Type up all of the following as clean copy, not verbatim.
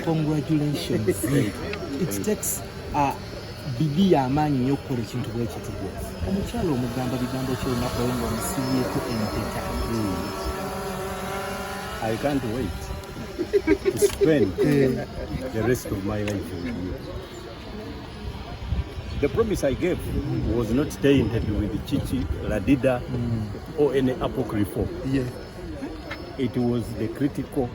Congratulations. It takes bidii y'amaanyi nnyo okukola ekintu bwe kitugwo. Omukyalo omugamba bigambo ki olunaku olwo ng'omusibyeko empeta? I can't wait to spend the rest of my life with you. The promise I gave was not tainted with chichi, ladida, or any apocryphal. Yeah. It was the critical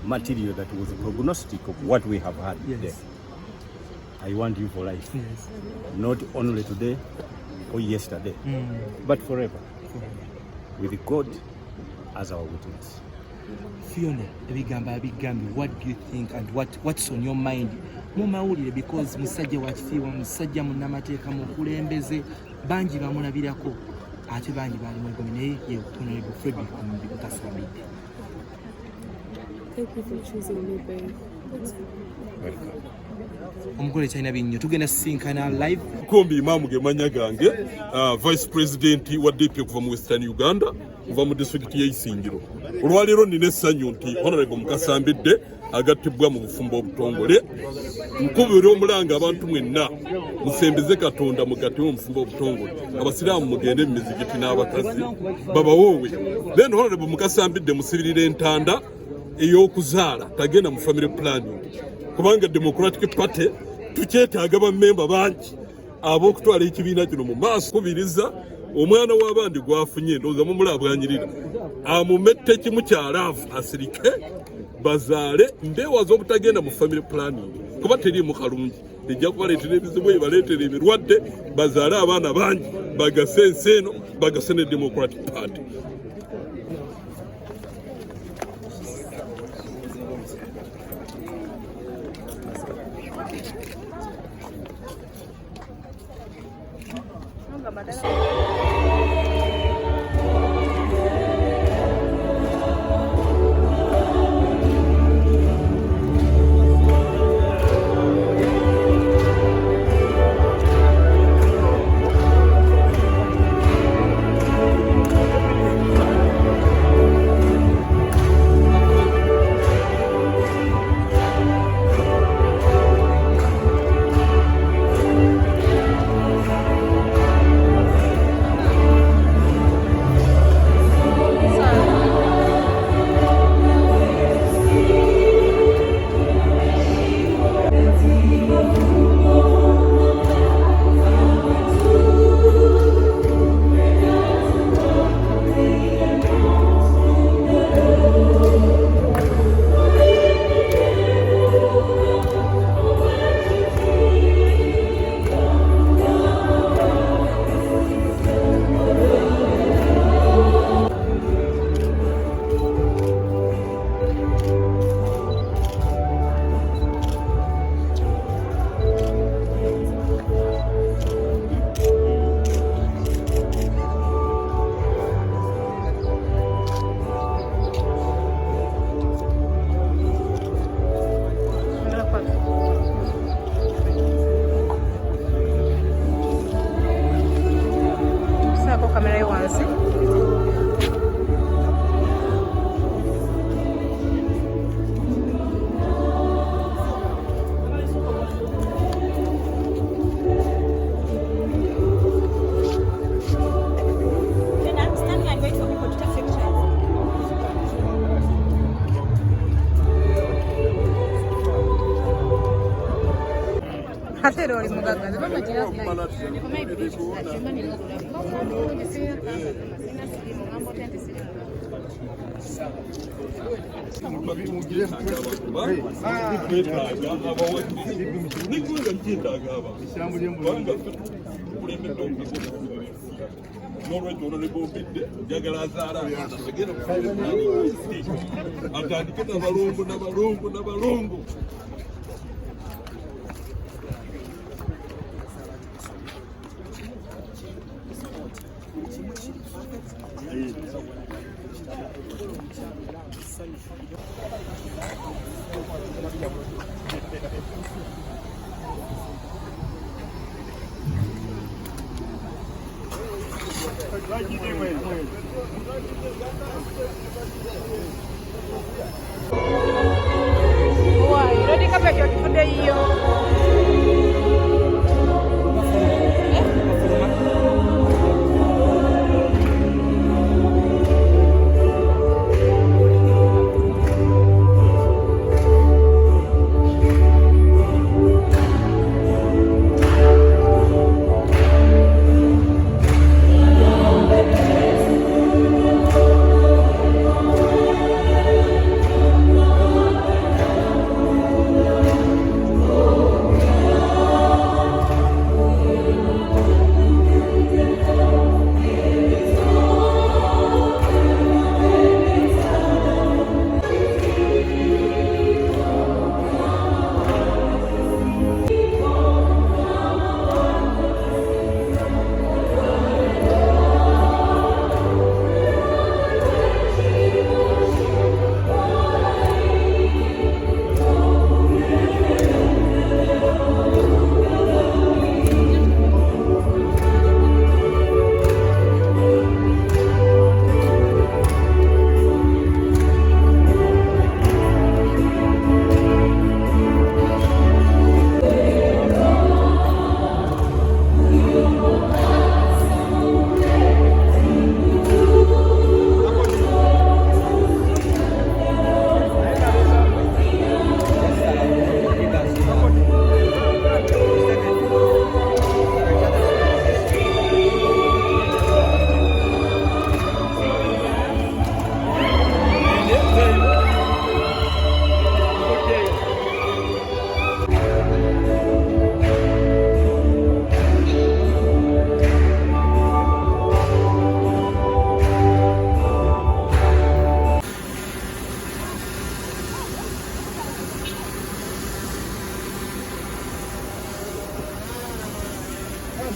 material that was prognostic of what we have had today. I want you for life. Yes. Not only today or yesterday, but forever. With God as our witness. Fiona, what do you think and what's on your mind? Mumawulire because musajja wa kifiwa, musajja munnamateeka mukulembeze bangi bamulabirako ate bangi bali mwegombe naye ye Honorable Frederick Mukasa Mbidde. Thank you for choosing me, babe. Welcome. Omukolo kyalina binnyo tugenda sisinkana live. Kombi Imam gemanya gange Vice President wa DP okuva mu Western Uganda kuva mu district ye Isingiro. Olwaliro nina essanyu nti Honorable Mukasa Mbidde agattibwa mu bufumbo obutongole. Nkubira omulanga abantu mwenna musembeze Katonda mugatte mu bufumbo obutongole. Abasiraamu mugende mu mizigiti n'abakazi babawoowe. Then Honorable Mukasa Mbidde musibirira entanda ey'okuzaala tagenda mu family planning. Kubanga Democratic Party tukyetaaga bammemba bangi ab'okutwala ekibiina kino mu maaso kubiriza omwana w'abandi gwafunye ndowooza mumulabwanyirira amumette kimu kyalaavu asirike bazaale ndeewaza obutagenda mu family planning kuba teriimu kalungi ejja kubaleetera ebizibu ebaleetera ebirwadde bazaale abaana bangi bagase ensi eno bagase ne Democratic Party. Thank you.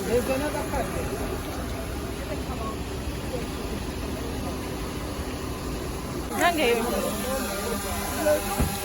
There's another card. Nange yo.